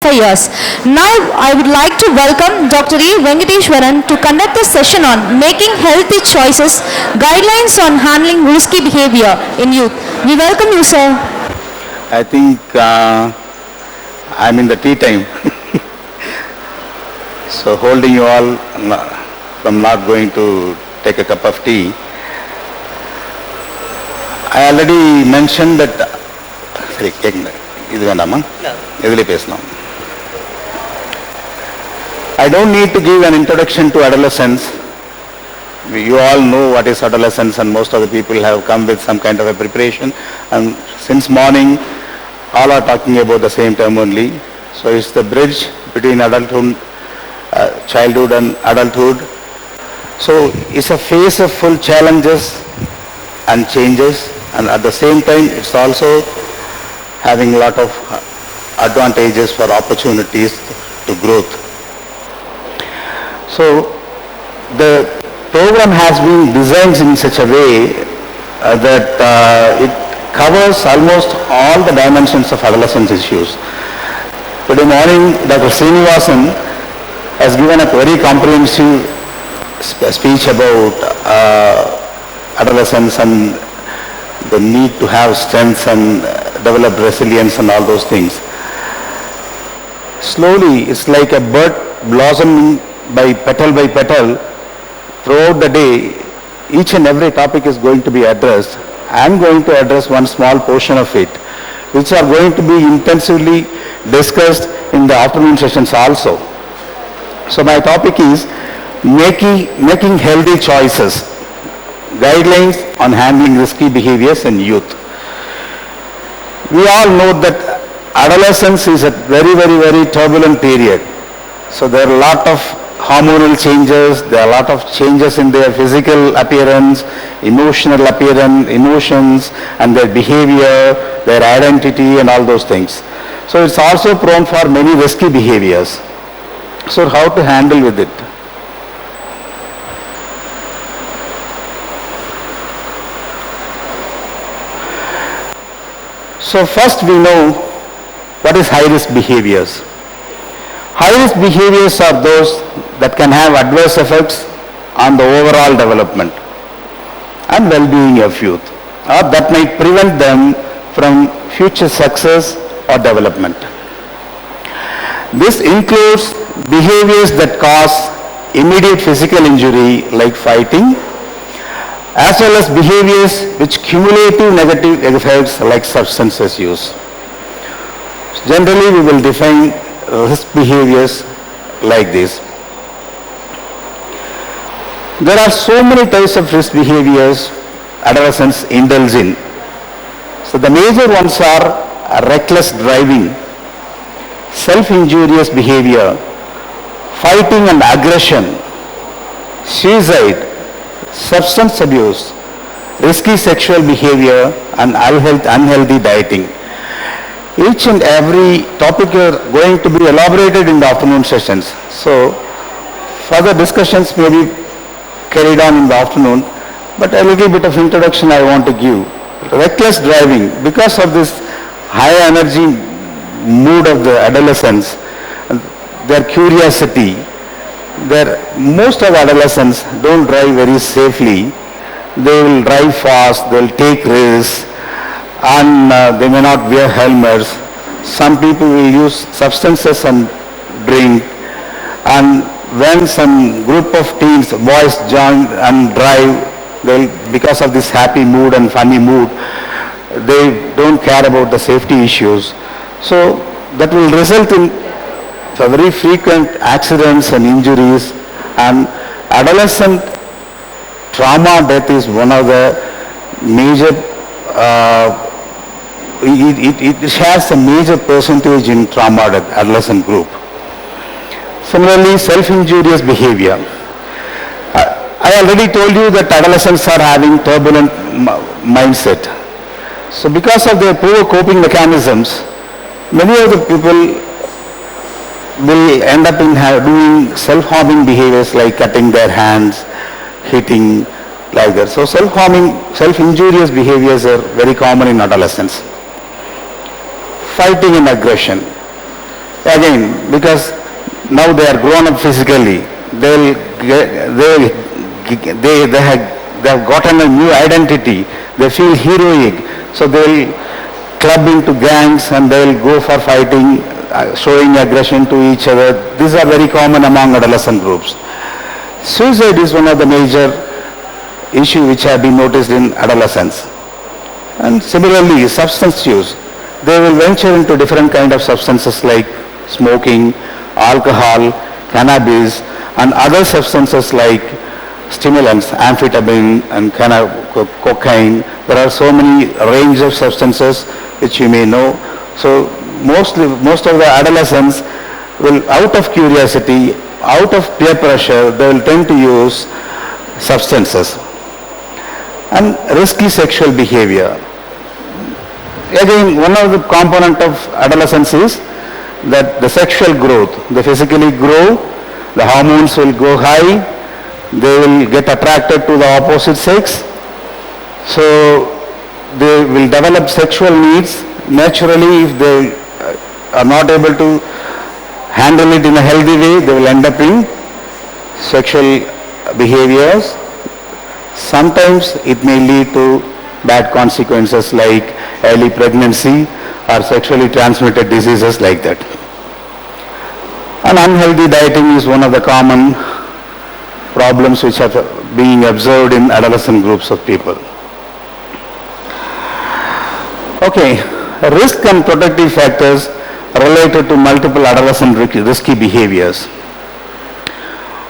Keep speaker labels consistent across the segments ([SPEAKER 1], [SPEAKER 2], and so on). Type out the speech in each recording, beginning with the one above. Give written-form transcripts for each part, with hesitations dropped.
[SPEAKER 1] years. Now I would like to welcome Dr.A.VENKATESWARAN to conduct a session on making healthy choices, guidelines on handling risky behavior in youth. We welcome you, sir.
[SPEAKER 2] I think I'm in the tea time. So holding you all from not going to take a cup of tea. I already mentioned that I don't need to give an introduction to adolescence. You all know what is adolescence, and most of the people have come with some kind of a preparation, and since morning all are talking about the same term only. So it's the bridge between adulthood, childhood and adulthood. So it's a phase of full challenges and changes, and at the same time it's also having a lot of advantages for opportunities to growth. So the program has been designed in such a way that it covers almost all the dimensions of adolescence issues. Today morning, Dr. Srinivasan has given a very comprehensive speech about adolescence and the need to have strengths and develop resilience and all those things. Slowly, it's like a bud blossoming by petal throughout the day. Each and every topic is going to be addressed. I'm going to address one small portion of it, which are going to be intensively discussed in the afternoon sessions also. So my topic is making healthy choices, guidelines on handling risky behaviors in youth. We all know that adolescence is a very turbulent period. So there are a lot of hormonal changes, there are a lot of changes in their physical appearance, emotional appearance, emotions, and their behavior, their identity, and all those things. So it's also prone for many risky behaviors. So how to handle with it? So first we know what is high-risk behaviors. High-risk behaviors are those that can have adverse effects on the overall development and well-being of youth, or that might prevent them from future success or development. This includes behaviors that cause immediate physical injury like fighting, as well as behaviors which cumulative negative effects like substances use. Generally, we will define risk behaviors like this. There are so many types of risk behaviors adolescents indulge in. So the major ones are reckless driving, self-injurious behavior, fighting and aggression, suicide, substance abuse, risky sexual behavior, and unhealthy dieting. Each and every topic are going to be elaborated in the afternoon sessions. So further discussions may be carried on in the afternoon, but a little bit of introduction I want to give. Reckless driving, because of this high energy mood of the adolescents, their curiosity, most of adolescents don't drive very safely. They will drive fast, they will take risks, and they may not wear helmets. Some people will use substances and drink, and when some group of teens, boys join and drive, because of this happy mood and funny mood, they don't care about the safety issues. So that will result in very frequent accidents and injuries, and adolescent trauma death is one of the major, it has a major percentage in trauma death, adolescent group. Similarly, self-injurious behavior. I already told you that adolescents are having turbulent mindset. So because of their poor coping mechanisms, many of the people will end up in doing self-harming behaviors like cutting their hands, hitting, like that. So self-harming, self-injurious behaviors are very common in adolescence. Fighting and aggression. again, because now they are grown up physically, they have gotten a new identity. They feel heroic, so they will club into gangs and they will go for fighting, showing aggression to each other. These are very common among adolescent groups. Suicide is one of the major issues which have been noticed in adolescents. And similarly, substance use. They will venture into different kind of substances like smoking, alcohol, cannabis, and other substances like stimulants, amphetamine and cocaine. There are so many range of substances which you may know. So most of the adolescents will, out of curiosity, out of peer pressure, they will tend to use substances. And risky sexual behavior. Again, one of the component of adolescence is that the sexual growth, they physically grow, the hormones will go high, they will get attracted to the opposite sex, so they will develop sexual needs. Naturally, if they are not able to handle it in a healthy way, they will end up in sexual behaviors. Sometimes it may lead to bad consequences like early pregnancy or sexually transmitted diseases like that. And unhealthy dieting is one of the common problems which are being observed in adolescent groups of people. Okay, risk and protective factors related to multiple adolescent risky behaviors.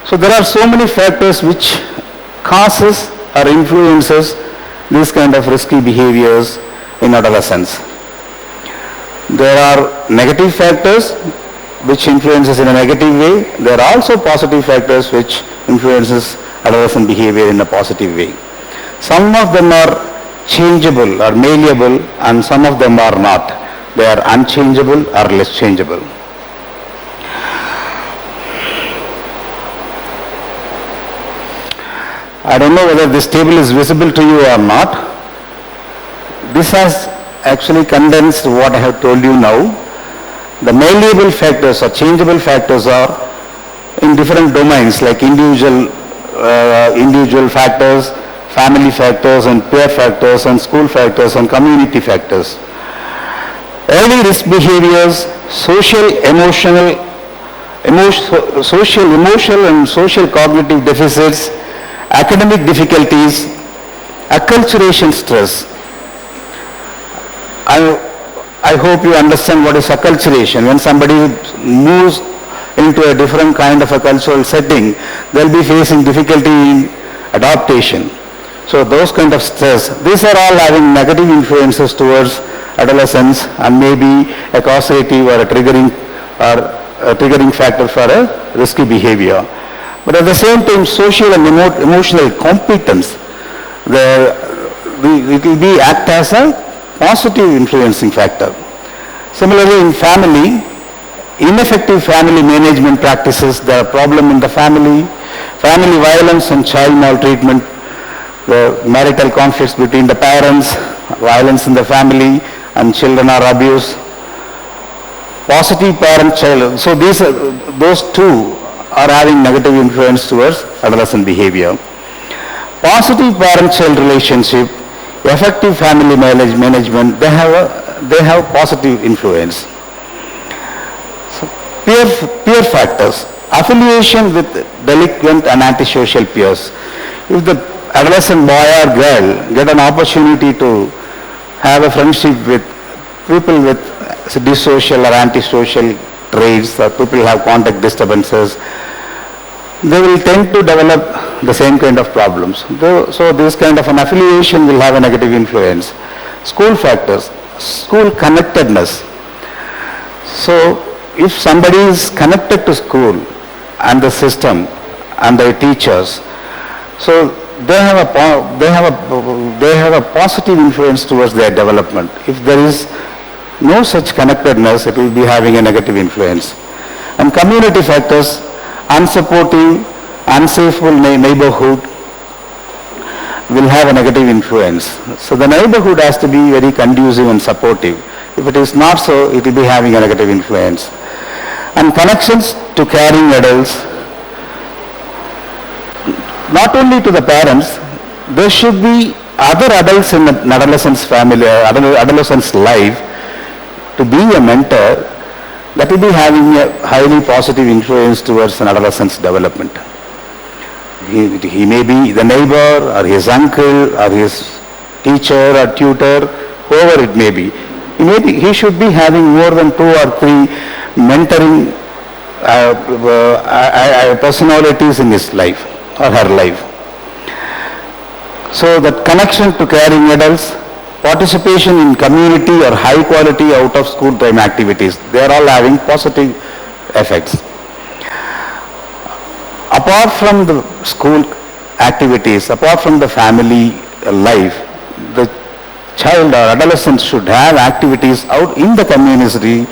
[SPEAKER 2] So there are so many factors which causes or influences these kind of risky behaviors in adolescence. There are negative factors which influences in a negative way. There are also positive factors which influences adolescent behavior in a positive way. Some of them are changeable or malleable and some of them are not. They are unchangeable or less changeable. I don't know whether this table is visible to you or not. This has actually condensed what I have told you now. The malleable factors or changeable factors are in different domains like individual factors, family factors and peer factors and school factors and community factors. Early risk behaviors, social, emotional and social cognitive deficits, academic difficulties, acculturation stress. I hope you understand what is acculturation. When somebody moves into a different kind of a cultural setting, they'll be facing difficulty in adaptation. So those kind of stress, these are all having negative influences towards adolescence and maybe a causative or a triggering factor for a risky behavior. But at the same time, social and emotional competence, it will be act as a positive influencing factor. Similarly, in family, ineffective family management practices, there are problems in the family violence and child maltreatment, the marital conflicts between the parents, violence in the family, and children are abused. Positive parent-child, so those two are having negative influence towards adolescent behavior. Positive parent-child relationship, effective family management, they have positive influence. So peer factors, affiliation with delinquent and antisocial peers. If the adolescent boy or girl get an opportunity to have a friendship with people with dissocial or antisocial traits, or people have contact disturbances, they will tend to develop the same kind of problems. So this kind of an affiliation will have a negative influence. School factors, school connectedness. So if somebody is connected to school and the system and their teachers, so they have a positive influence towards their development. If there is no such connectedness, it will be having a negative influence. And community factors, unsupportive, unsafe neighborhood will have a negative influence. So the neighborhood has to be very conducive and supportive. If it is not so, it will be having a negative influence. and connections to caring adults, not only to the parents, there should be other adults in an adolescent's family, adolescent's life to be a mentor that will be having a highly positive influence towards an adolescent's development. He may be the neighbor or his uncle or his teacher or tutor, whoever it may be. He should be having more than 2 or 3 mentoring personalities in his life or her life. So that connection to caring adults, participation in community or high quality out of school time activities, they are all having positive effects. Apart from the school activities, apart from the family life, the child or adolescent should have activities out in the community.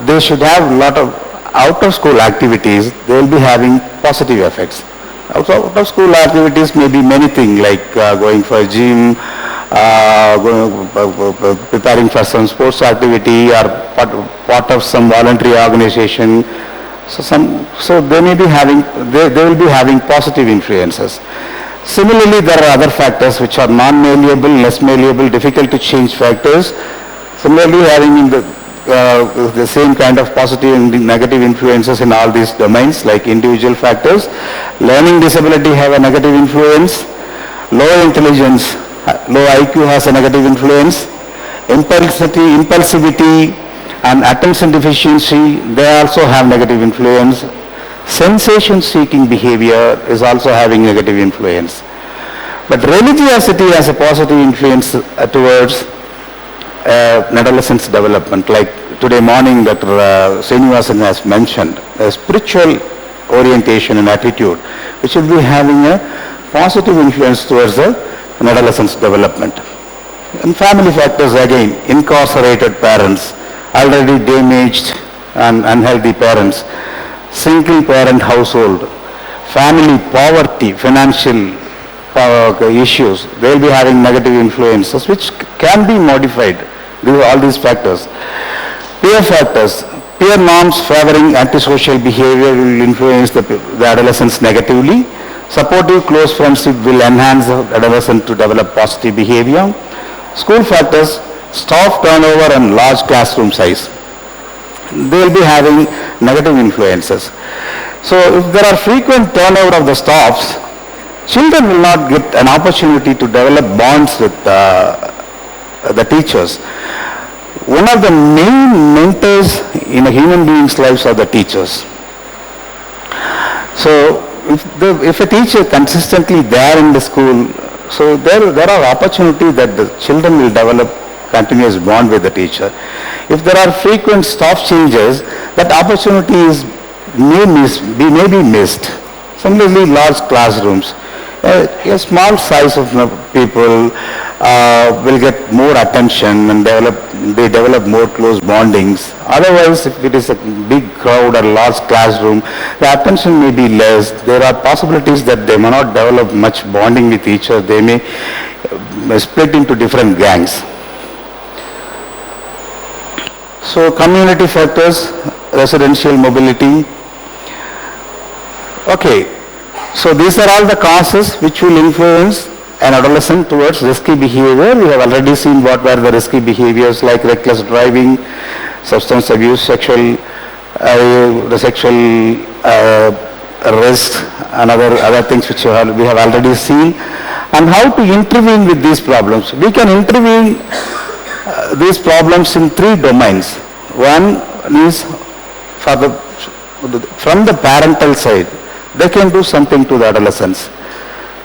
[SPEAKER 2] They should have a lot of out of school activities. They will be having positive effects. Out of school activities may be many things like going for a gym, preparing for some sports activity or part of some voluntary organization. So they may be having, they will be having positive influences. Similarly, there are other factors which are non-malleable, less malleable, difficult to change factors. Similarly, having the same kind of positive and negative influences in all these domains, like individual factors. Learning disability have a negative influence. Low intelligence, low IQ has a negative influence. Impulsivity and attention deficiency, they also have negative influence. Sensation-seeking behavior is also having negative influence. But religiosity has a positive influence towards adolescent's development. Like today morning, Dr. Srinivasan has mentioned, a spiritual orientation and attitude, which will be having a positive influence towards an adolescent's development. And family factors again, incarcerated parents, already damaged and unhealthy parents, single parent household, family poverty, financial issues, they will be having negative influences which can be modified. All these factors. Peer factors, peer norms favoring antisocial behavior will influence the adolescents negatively. Supportive close friendship will enhance the adolescent to develop positive behavior. School factors, staff turnover and large classroom size, they will be having negative influences. So if there are frequent turnover of the staffs, children will not get an opportunity to develop bonds with the teachers. One of the main mentors in a human being's lives are the teachers. So if a teacher consistently there in the school, so there are opportunities that the children will develop continuous bond with the teacher. If there are frequent staff changes, that opportunity may be missed. Similarly, large classrooms. A small size of people will get more attention and they develop more close bondings. Otherwise, if it is a big crowd or large classroom, the attention may be less. There are possibilities that they may not develop much bonding with each other. They may split into different gangs. So community factors, residential mobility. Okay. So these are all the causes which will influence an adolescent towards risky behavior. We have already seen what were the risky behaviors like reckless driving, substance abuse, the sexual risk, and other things which we have already seen. And how to intervene with these problems. We can intervene these problems in 3 domains. One is from the parental side. They can do something to the adolescents.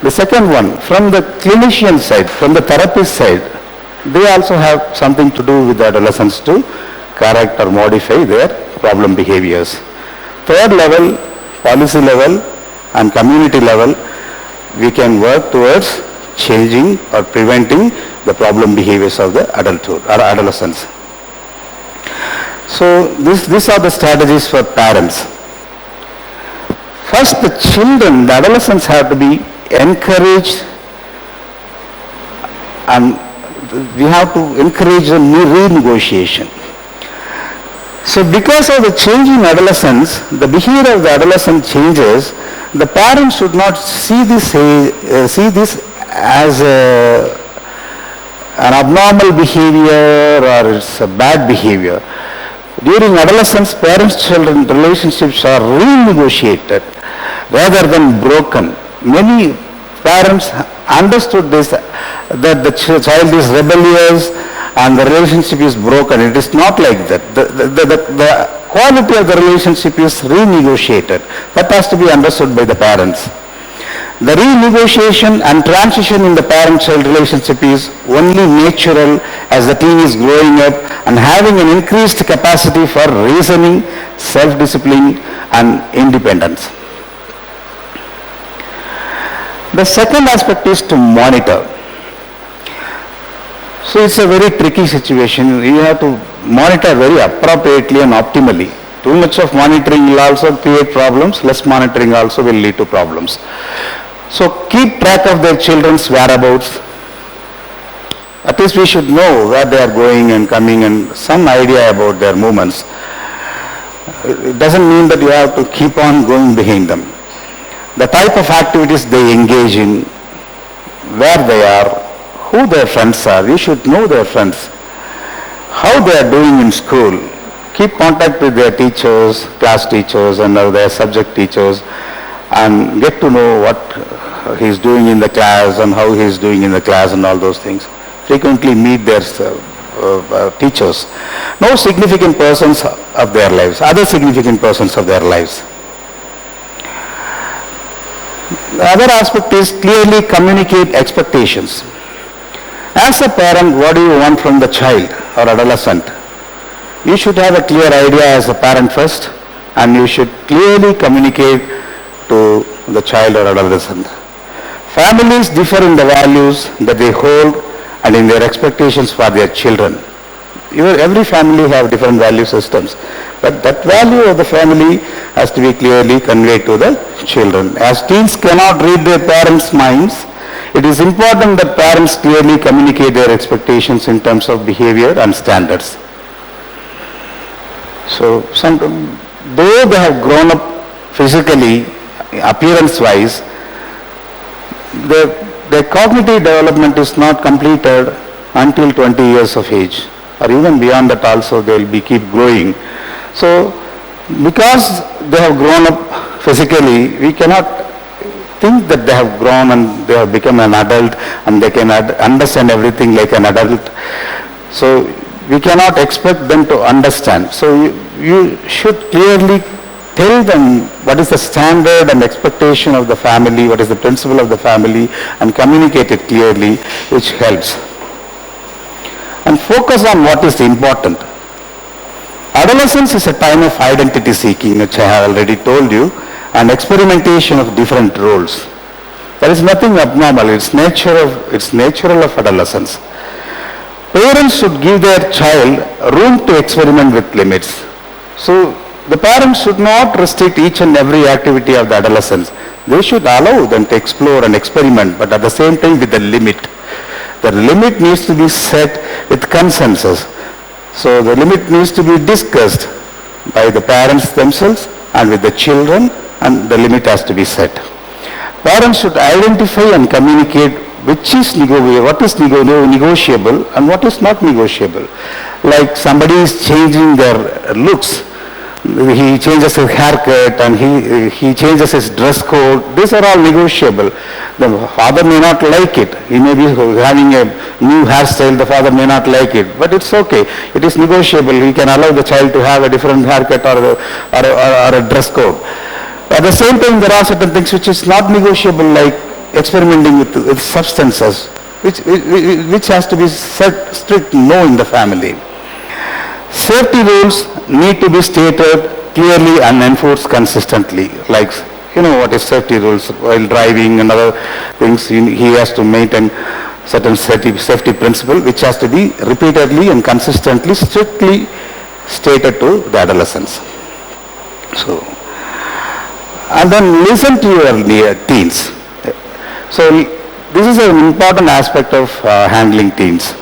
[SPEAKER 2] The second one, from the clinician side, from the therapist side, they also have something to do with the adolescents to correct or modify their problem behaviors. Third level, policy level and community level, we can work towards changing or preventing the problem behaviors of the adulthood or adolescents. So these are the strategies for parents. First, the children, the adolescents have to be encouraged, and we have to encourage the renegotiation. So because of the change in adolescence, the behavior of the adolescent changes, the parents should not see this as an abnormal behavior or it's a bad behavior. During adolescence, parents-children relationships are renegotiated rather than broken. Many parents understood this, that the child is rebellious and the relationship is broken. It is not like that. The quality of the relationship is renegotiated. That has to be understood by the parents. The renegotiation and transition in the parent-child relationship is only natural as the teen is growing up and having an increased capacity for reasoning, self-discipline and independence. The second aspect is to monitor. So it's a very tricky situation. You have to monitor very appropriately and optimally. Too much of monitoring will also create problems. Less monitoring also will lead to problems. So keep track of their children's whereabouts. At least we should know where they are going and coming and some idea about their movements. It doesn't mean that you have to keep on going behind them. The type of activities they engage in, where they are, who their friends are. You should know their friends. How they are doing in school. Keep contact with their teachers, class teachers and their subject teachers and get to know what he is doing in the class and how he is doing in the class and all those things. Frequently meet their teachers. Know significant persons of their lives, other significant persons of their lives. The other aspect is clearly communicate expectations. As a parent, what do you want from the child or adolescent? You should have a clear idea as a parent first, and you should clearly communicate to the child or adolescent. Families differ in the values that they hold and in their expectations for their children. Every family have different value systems, but that value of the family has to be clearly conveyed to the children. As teens cannot read their parents' minds, it is important that parents clearly communicate their expectations in terms of behavior and standards. So, though they have grown up physically, appearance-wise, their cognitive development is not completed until 20 years of age, or even beyond that also they will keep growing. So, because they have grown up physically, we cannot think that they have grown and they have become an adult and they can understand everything like an adult. So we cannot expect them to understand. So you should clearly tell them what is the standard and expectation of the family, what is the principle of the family, and communicate it clearly, which helps. And focus on what is important. Adolescence is a time of identity seeking, which I have already told you, and experimentation of different roles. There is nothing abnormal. It's natural of adolescence. Parents should give their child room to experiment with limits. So the parents should not restrict each and every activity of the adolescents. They should allow them to explore and experiment, but at the same time with a limit. The limit needs to be set with consensus. So the limit needs to be discussed by the parents themselves and with the children, and the limit has to be set. Parents should identify and communicate what is negotiable and what is not negotiable. Like somebody is changing their looks, he changes his haircut and he changes his dress code. These are all negotiable. The father may not like it. He may be having a new hairstyle. The father may not like it, but it's okay. It is negotiable. He can allow the child to have a different haircut or a dress code. At the same time, there are certain things which is not negotiable, like experimenting with substances, which has to be set strict no in the family. Safety rules need to be stated clearly and enforced consistently. Like, you know what is safety rules while driving and other things. He has to maintain certain safety principle, which has to be repeatedly and consistently, strictly stated to the adolescents. So, and then listen to your teens. So this is an important aspect of handling teens.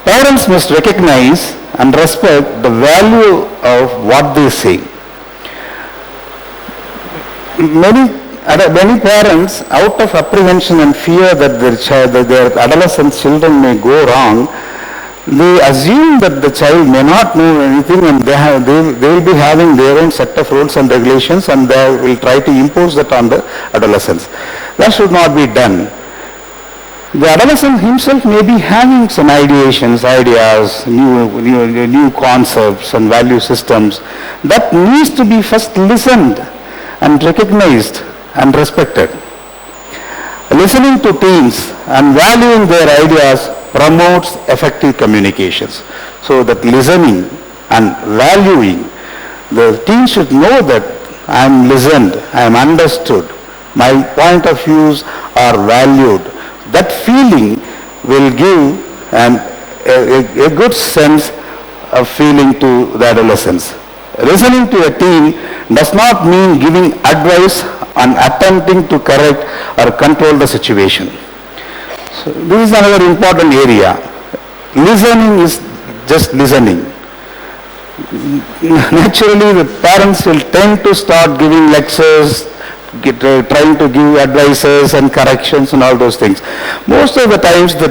[SPEAKER 2] Parents must recognize and respect the value of what they say. Many parents, out of apprehension and fear that their adolescent children may go wrong, they assume that the child may not know anything, and they will be having their own set of rules and regulations, and they will try to impose that on the adolescents. That should not be done. The adolescent himself may be having some ideations, ideas, new concepts and value systems that needs to be first listened and recognized and respected. Listening to teens and valuing their ideas promotes effective communications. So that listening and valuing, the teen should know that I am listened, I am understood, my point of views are valued. That feeling will give a good sense of feeling to the adolescents. Listening to a teen does not mean giving advice and attempting to correct or control the situation. So this is another important area. Listening is just listening. Naturally, the parents will tend to start giving lectures, trying to give advices and corrections and all those things. Most of the times the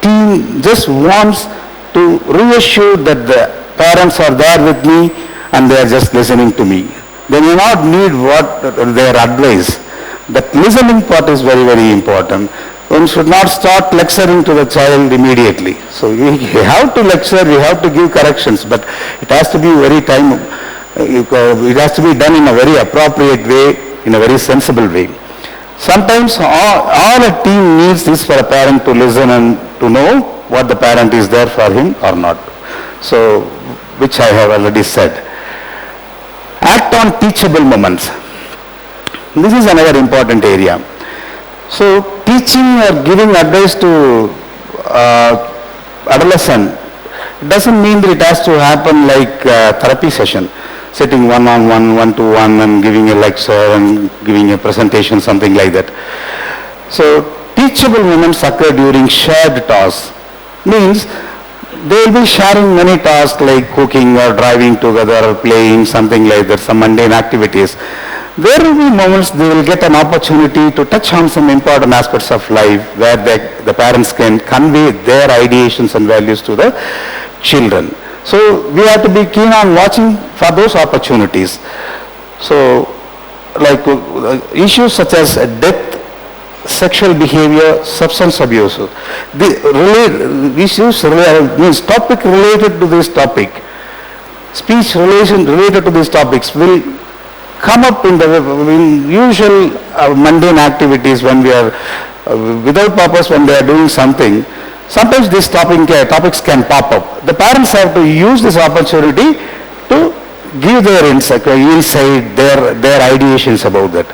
[SPEAKER 2] teen just wants to reassure that the parents are there with me and they are just listening to me. They may not need their advice. That listening part is very, very important. One should not start lecturing to the child immediately. So we have to lecture, we have to give corrections, but it has to be it has to be done in a very appropriate way, in a very sensible way. Sometimes all a teen needs is for a parent to listen and to know what the parent is there for him or not. So, which I have already said. Act on teachable moments. This is another important area. So, teaching or giving advice to adolescent doesn't mean that it has to happen like a therapy session, sitting one-on-one, one-to-one and giving a lecture and giving a presentation, something like that. So, teachable moments occur during shared tasks. Means they will be sharing many tasks like cooking or driving together or playing, something like that, some mundane activities. There will be moments they will get an opportunity to touch on some important aspects of life where the parents can convey their ideations and values to the children. So we have to be keen on watching for those opportunities. So like issues such as death, sexual behavior, substance abuse. Means topic related to this topic, speech related to these topics will come up in the usual mundane activities when we are without purpose, when they are doing something. Sometimes these topics can pop up. The parents have to use this opportunity to give their insight, their ideations about that.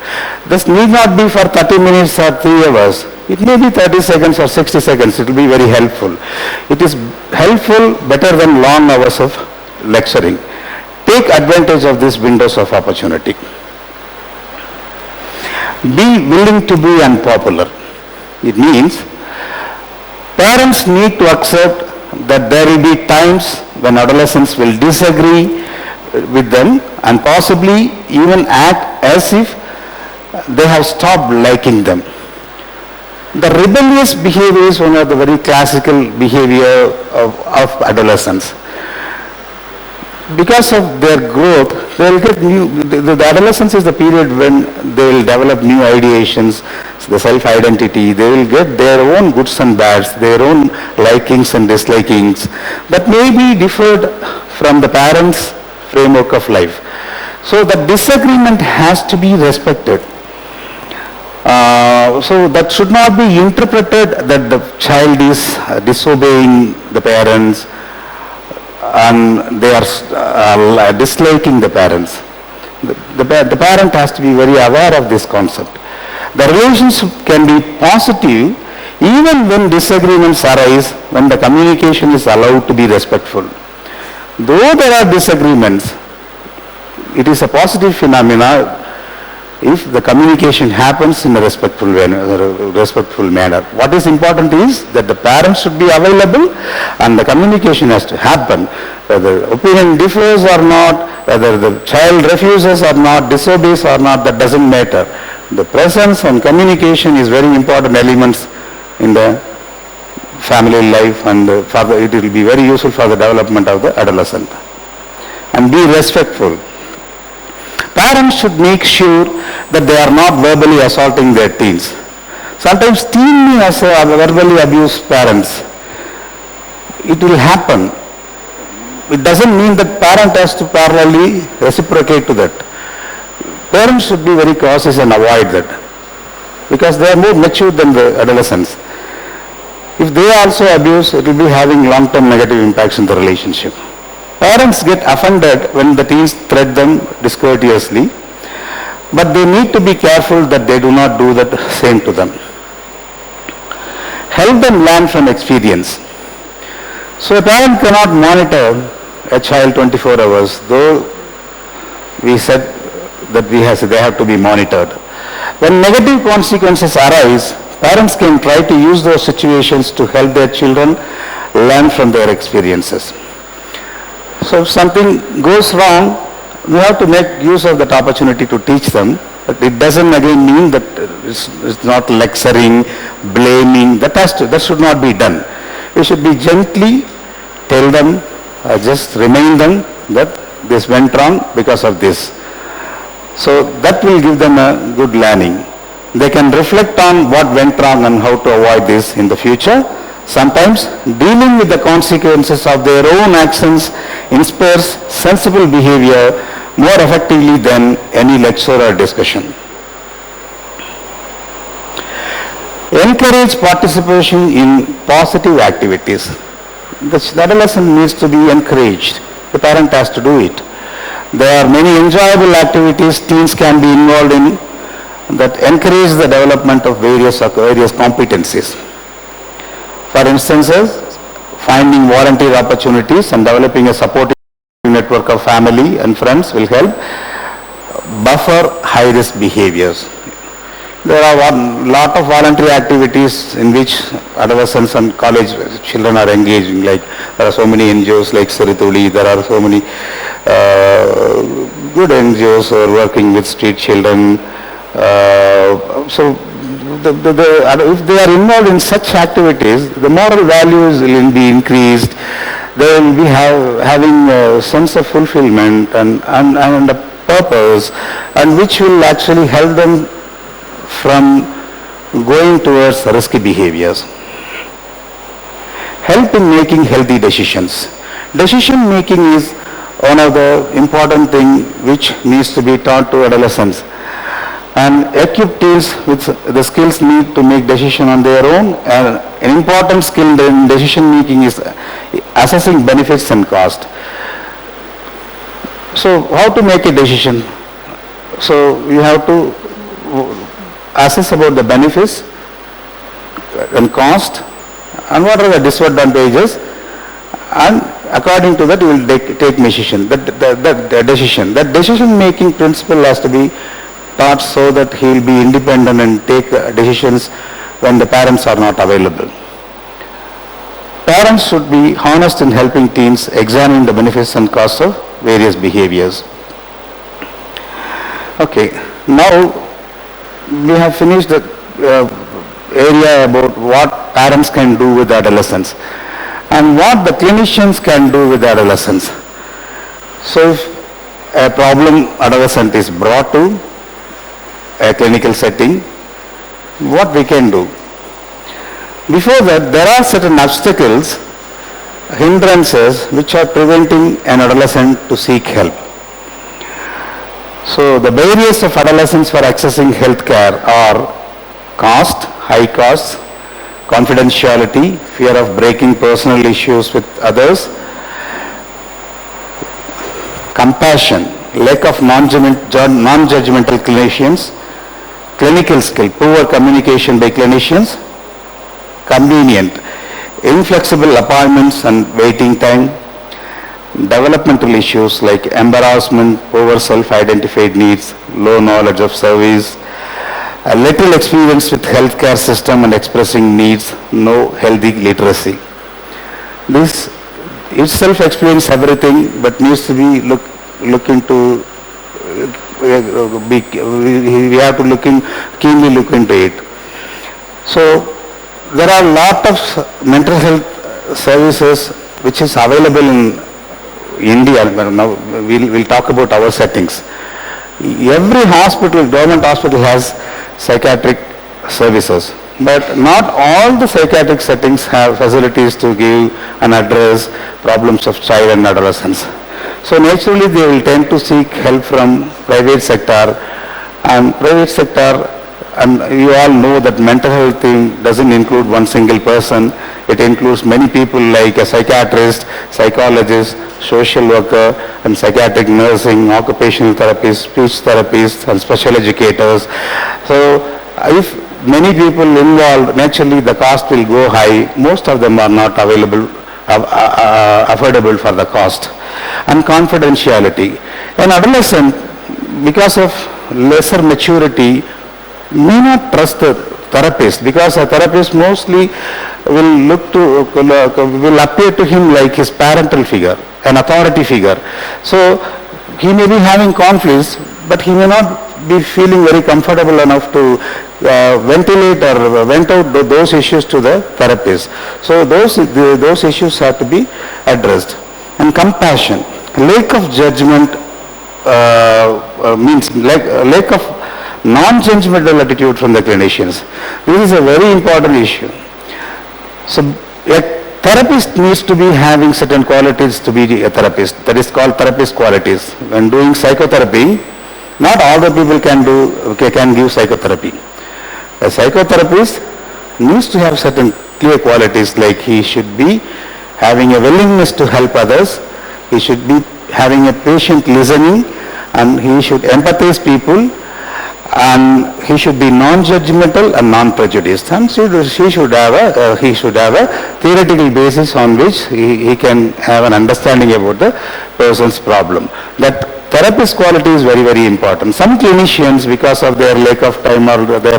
[SPEAKER 2] This need not be for 30 minutes or 3 hours. It may be 30 seconds or 60 seconds. It will be very helpful. It is helpful better than long hours of lecturing. Take advantage of these windows of opportunity. Be willing to be unpopular. It means parents need to accept that there will be times when adolescents will disagree with them and possibly even act as if they have stopped liking them. The rebellious behavior is one of the very classical behavior of adolescents. Because of their growth, they will get the adolescence is the period when they will develop new ideations, the self-identity. They will get their own goods and bads, their own likings and dislikings that may be differed from the parents' framework of life. So the disagreement has to be respected. So that should not be interpreted that the child is disobeying the parents and they are disliking the parents. The parent has to be very aware of this concept. The relationship can be positive even when disagreements arise, when the communication is allowed to be respectful. Though there are disagreements, it is a positive phenomena if the communication happens in a respectful manner. What is important is that the parents should be available and the communication has to happen. Whether opinion differs or not, whether the child refuses or not, disobeys or not, that doesn't matter. The presence and communication is very important elements in the family life, and it will be very useful for the development of the adolescent. And be respectful. Parents should make sure that they are not verbally assaulting their teens. Sometimes teens may verbally abuse parents. It will happen. It doesn't mean that parent has to parallelly reciprocate to that. Parents should be very cautious and avoid that, because they are more mature than the adolescents. If they also abuse, it will be having long-term negative impacts in the relationship. Parents get offended when the teens threat them discourteously, but they need to be careful that they do not do the same to them. Help them learn from experience. So a parent cannot monitor a child 24 hours, though we said that they have to be monitored. When negative consequences arise, parents can try to use those situations to help their children learn from their experiences. So if something goes wrong, we have to make use of that opportunity to teach them. But it doesn't again mean that it's not lecturing, blaming. That should not be done. We should be gently tell them, just remind them that this went wrong because of this. So that will give them a good learning. They can reflect on what went wrong and how to avoid this in the future. Sometimes dealing with the consequences of their own actions inspires sensible behavior more effectively than any lecture or discussion. Encourage participation in positive activities. The adolescent needs to be encouraged. The parent has to do it. There are many enjoyable activities teens can be involved in that encourage the development of various competencies. For instance, finding volunteer opportunities and developing a supportive network of family and friends will help buffer high-risk behaviors. There are a lot of voluntary activities in which adolescents and college children are engaging. Like there are so many NGOs like Sarituli, there are so many good NGOs who are working with street children. If they are involved in such activities, the moral values will be increased. They will be having a sense of fulfillment and a purpose, and which will actually help them from going towards risky behaviors. Help in making healthy decisions. Decision making is one of the important things which needs to be taught to adolescents. And equip teens with the skills need to make decisions on their own. And an important skill in decision making is assessing benefits and cost. So how to make a decision? So you have to assess about the benefits and cost and what are the disadvantages, and according to that you will take decision. That decision making principle has to be taught so that he will be independent and take decisions when the parents are not available. Parents should be honest in helping teens examine the benefits and costs of various behaviors. Okay, now we have finished the area about what parents can do with adolescents and what the clinicians can do with adolescents. So if a problem adolescent is brought to a clinical setting, what we can do? Before that, there are certain obstacles, hindrances which are preventing an adolescent to seek help. So the barriers of adolescents for accessing health care are cost, high costs, confidentiality, fear of breaking personal issues with others, compassion, lack of non-judgmental clinicians, clinical skill, poor communication by clinicians, convenient, inflexible appointments and waiting time, developmental issues like embarrassment, poor self-identified needs, low knowledge of service, a little experience with healthcare system and expressing needs, no healthy literacy. This itself explains everything, but needs to be look into. We have to keenly look into it. So there are a lot of mental health services which is available in India. Now we'll talk about our settings. Every hospital, government hospital has psychiatric services, but not all the psychiatric settings have facilities to give and address problems of child and adolescents. So naturally they will tend to seek help from private sector, and you all know that mental health thing doesn't include one single person. It includes many people like a psychiatrist, psychologist, social worker, and psychiatric nursing, occupational therapists, speech therapists, and special educators. So if many people involved, naturally the cost will go high. Most of them are not available, affordable for the cost. And confidentiality. An adolescent, because of lesser maturity, may not trust the therapist, because a therapist mostly will appear to him like his parental figure, an authority figure. So he may be having conflicts, but he may not be feeling very comfortable enough to ventilate or vent out those issues to the therapist. So those issues have to be addressed. And compassion, lack of judgment means lack of non-judgmental attitude from the clinicians. This is a very important issue. So a therapist needs to be having certain qualities to be a therapist. That is called therapist qualities. When doing psychotherapy, not all the people can give psychotherapy. A psychotherapist needs to have certain clear qualities, like he should be having a willingness to help others, he should be having a patient listening, and he should empathize people, and he should be non-judgmental and non-prejudiced, and he should have a theoretical basis on which he can have an understanding about the person's problem. That therapist quality is very, very important. Some clinicians, because of their lack of time or their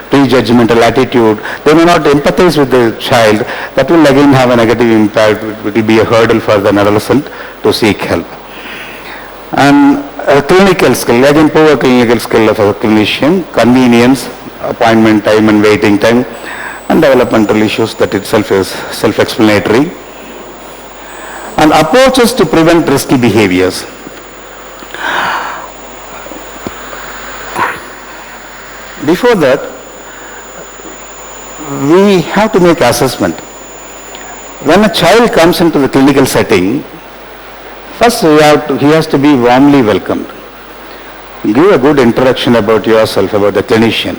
[SPEAKER 2] prejudgmental attitude, they may not empathize with the child. That will again have a negative impact. It will be a hurdle for the adolescent to seek help. And a clinical skill, again poor clinical skill of a clinician, convenience, appointment time and waiting time, and developmental issues, that itself is self-explanatory. And approaches to prevent risky behaviors. Before that, we have to make assessment. When a child comes into the clinical setting, first he has to be warmly welcomed. Give a good introduction about yourself, about the clinician,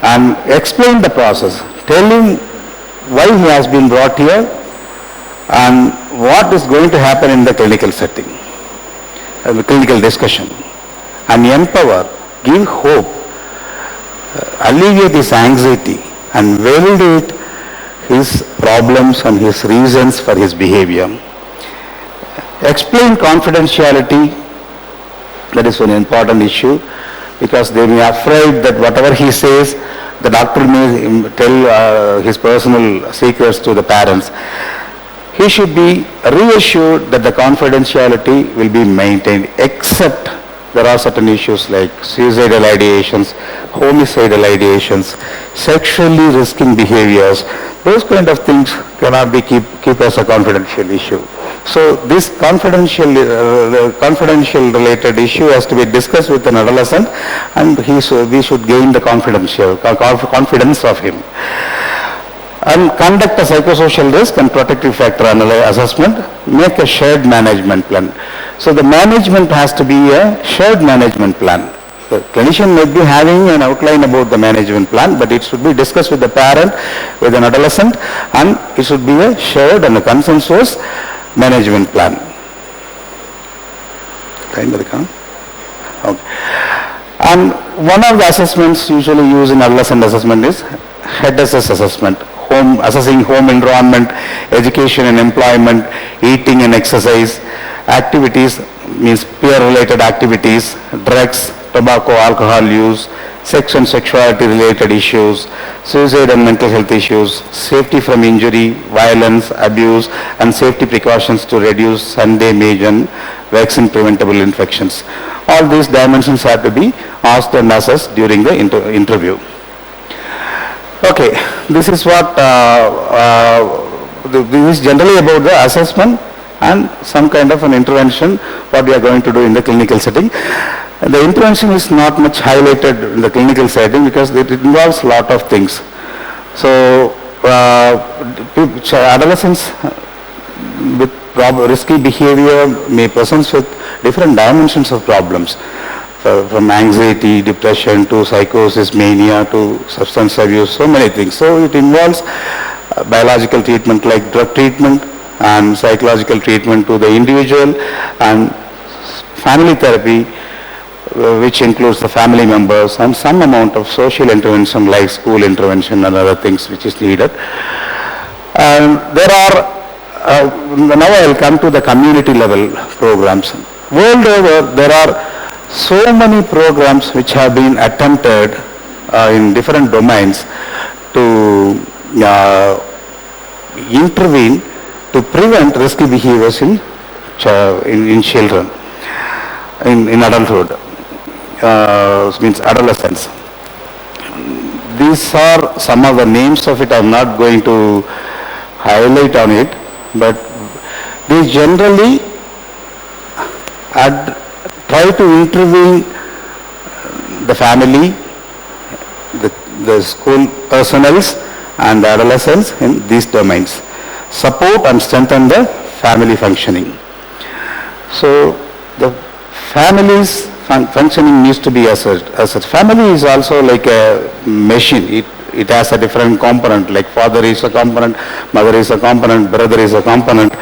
[SPEAKER 2] and explain the process. Tell him why he has been brought here and what is going to happen in the clinical setting, the clinical discussion, and empower, give hope, alleviate his anxiety, and validate his problems and his reasons for his behavior. Explain confidentiality. That is an important issue, because they may be afraid that whatever he says, the doctor may tell his personal secrets to the parents. He should be reassured that the confidentiality will be maintained, except there are certain issues like suicidal ideations, homicidal ideations, sexually risking behaviors. Those kind of things cannot be kept as a confidential issue. So this confidential related issue has to be discussed with an adolescent, and we should gain the confidence of him. And conduct a psychosocial risk and protective factor assessment. Make a shared management plan. So the management has to be a shared management plan. The clinician may be having an outline about the management plan, but it should be discussed with the parent, with an adolescent, and it should be a shared and a consensus management plan. Okay. And one of the assessments usually used in adolescent assessment is head assess assessment, assessing home environment, education and employment, eating and exercise, activities means peer-related activities, drugs, tobacco, alcohol use, sex and sexuality related issues, suicide and mental health issues, safety from injury, violence, abuse, and safety precautions to reduce sun damage and vaccine preventable infections. All these dimensions have to be asked and assessed during the interview. Okay, this is what this is generally about the assessment and some kind of an intervention what we are going to do in the clinical setting. The intervention is not much highlighted in the clinical setting because it involves a lot of things. So adolescents with risky behavior may present with different dimensions of problems, from anxiety, depression to psychosis, mania to substance abuse, so many things. So it involves biological treatment like drug treatment and psychological treatment to the individual, and family therapy, which includes the family members, and some amount of social intervention like school intervention and other things which is needed. And there are, now I will come to the community level programs. World over, there are so many programs which have been attempted in different domains to intervene to prevent risky behaviors in children, in adulthood. Means adolescence. These are some of the names of it. I am not going to highlight on it, but they generally try to intervene the family, the school personnel and the adolescents in these domains. Support and strengthen the family functioning. So the families functioning needs to be assessed. Family is also like a machine. It has a different component, like father is a component, mother is a component, brother is a component.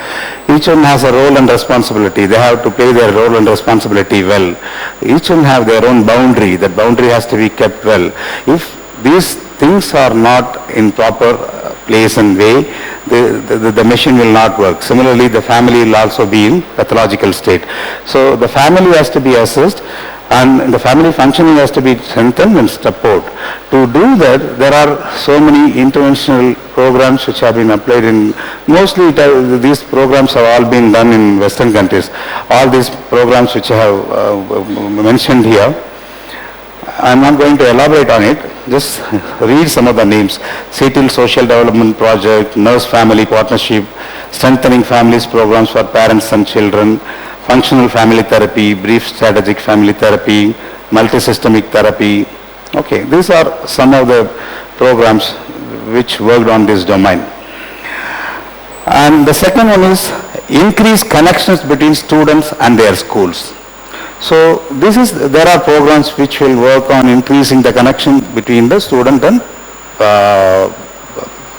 [SPEAKER 2] Each one has a role and responsibility. They have to play their role and responsibility well. Each one have their own boundary. That boundary has to be kept well. If these things are not in proper place and way, the machine will not work. Similarly, the family will also be in pathological state. So the family has to be assessed, and the family functioning has to be strengthened and support. To do that, there are so many interventional programs which have been applied in, mostly these programs have all been done in Western countries. All these programs which I have mentioned here, I am not going to elaborate on it, just read some of the names. CETIL Social Development Project, Nurse Family Partnership, Strengthening Families Programs for Parents and Children, Functional Family Therapy, Brief Strategic Family Therapy, Multisystemic Therapy. Okay, these are some of the programs which worked on this domain. And the second one is increase connections between students and their schools. So there are programs which will work on increasing the connection between the student and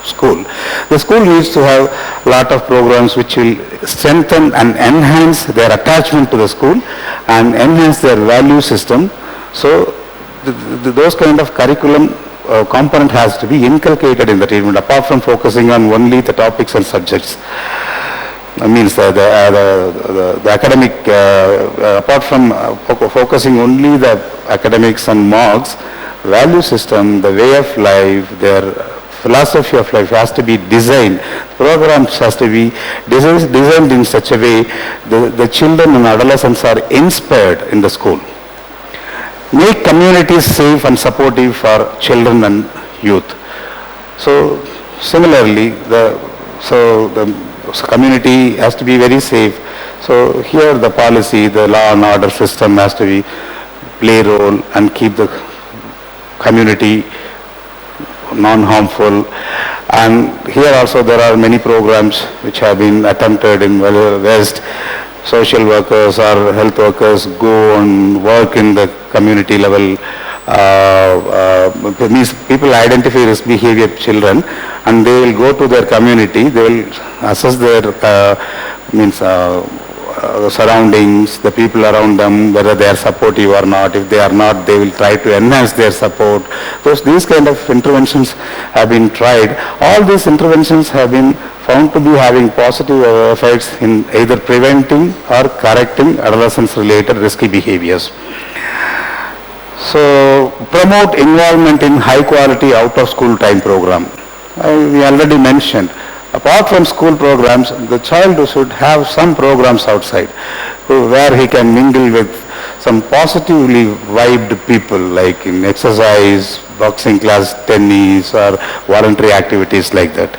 [SPEAKER 2] school. The school needs to have a lot of programs which will strengthen and enhance their attachment to the school and enhance their value system. So those kind of curriculum component has to be inculcated in the treatment, apart from focusing on only the topics and subjects. Means the academic, apart from focusing only the academics and marks, value system, the way of life, their philosophy of life has to be designed. Programs has to be designed in such a way the children and adolescents are inspired in the school. Make communities safe and supportive for children and youth. So similarly, the community has to be very safe. So here the policy, the law and order system has to be play role and keep the community non-harmful. And here also there are many programs which have been attempted in West. Social workers or health workers go and work in the community level. Means people identify risk behavior children and they will go to their community, they will assess their surroundings, the people around them, whether they are supportive or not. If they are not, they will try to enhance their support. These kind of interventions have been tried. All these interventions have been found to be having positive effects in either preventing or correcting adolescence-related risky behaviors. So, promote involvement in high-quality out-of-school time program. We already mentioned, apart from school programs, the child should have some programs outside where he can mingle with some positively vibed people, like in exercise, boxing class, tennis, or voluntary activities like that.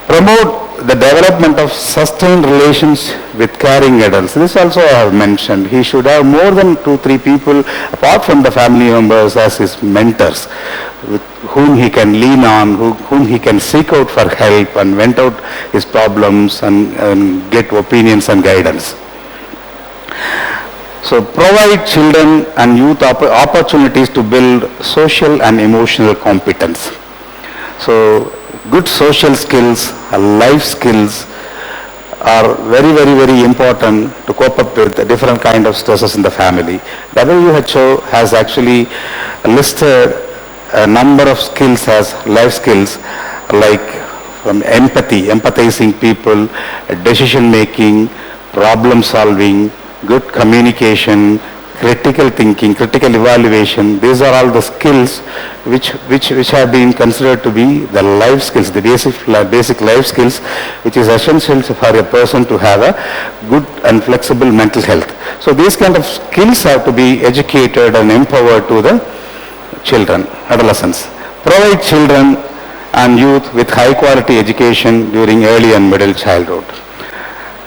[SPEAKER 2] Promote the development of sustained relations with caring adults. This also I have mentioned. He should have more than 2-3 people apart from the family members as his mentors, with whom he can lean on, whom he can seek out for help and vent out his problems and get opinions and guidance. So provide children and youth opportunities to build social and emotional competence. So good social skills, life skills are very, very, very important to cope up with different kind of stresses in the family. WHO has actually listed a number of skills as life skills, like from empathy, empathizing people, decision making, problem solving, good communication, critical thinking, critical evaluation. These are all the skills which have been considered to be the life skills, the basic life skills, which is essential for a person to have a good and flexible mental health. So these kind of skills have to be educated and empowered to the children, adolescents. Provide children and youth with high quality education during early and middle childhood.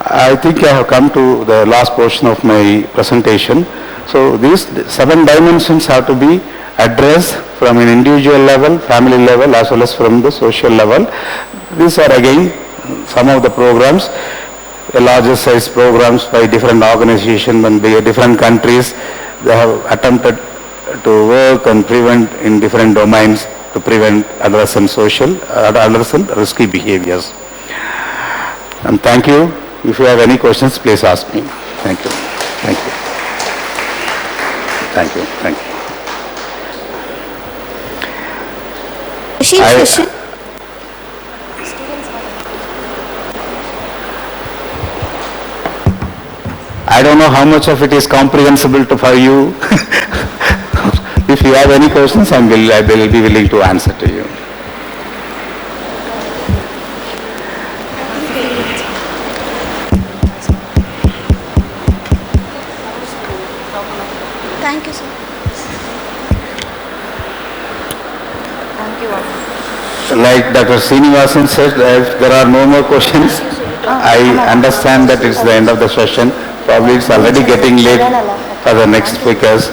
[SPEAKER 2] I think I have come to the last portion of my presentation. So these 7 dimensions have to be addressed from an individual level, family level, as well as from the social level. These are again some of the programs, larger size programs by different organizations and by different countries. They have attempted to work and prevent in different domains to prevent adolescent risky behaviors. And thank you. If you have any questions, please ask me. Thank you. Thank you. Thank you. Thank you. I don't know how much of it is comprehensible for you. If you have any questions, I will be willing to answer to you.
[SPEAKER 3] Thank you, sir. Thank you.
[SPEAKER 2] Like Dr. Srinivasan said, if there are no more questions, I understand that it's the end of the session. Probably it's already getting late for the next speakers.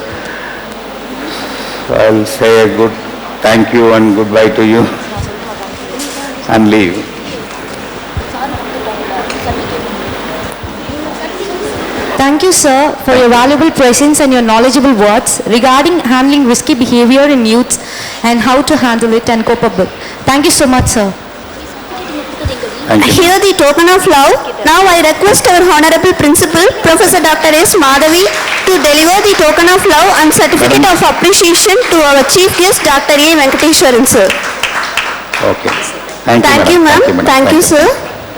[SPEAKER 2] So I'll say a good thank you and goodbye to you and leave.
[SPEAKER 1] Thank you, sir, for your valuable presence and your knowledgeable words regarding handling risky behavior in youths and how to handle it and cope up with. Thank you so much, sir.
[SPEAKER 2] Thank you.
[SPEAKER 3] Here the token of love. Now I request our Honorable Principal, Professor Dr. S. Madhavi, to deliver the token of love and certificate of appreciation to our Chief Guest, Dr.A.VENKATESWARAN, sir.
[SPEAKER 2] Okay. Thank you,
[SPEAKER 3] Thank you, ma'am. Thank you, sir.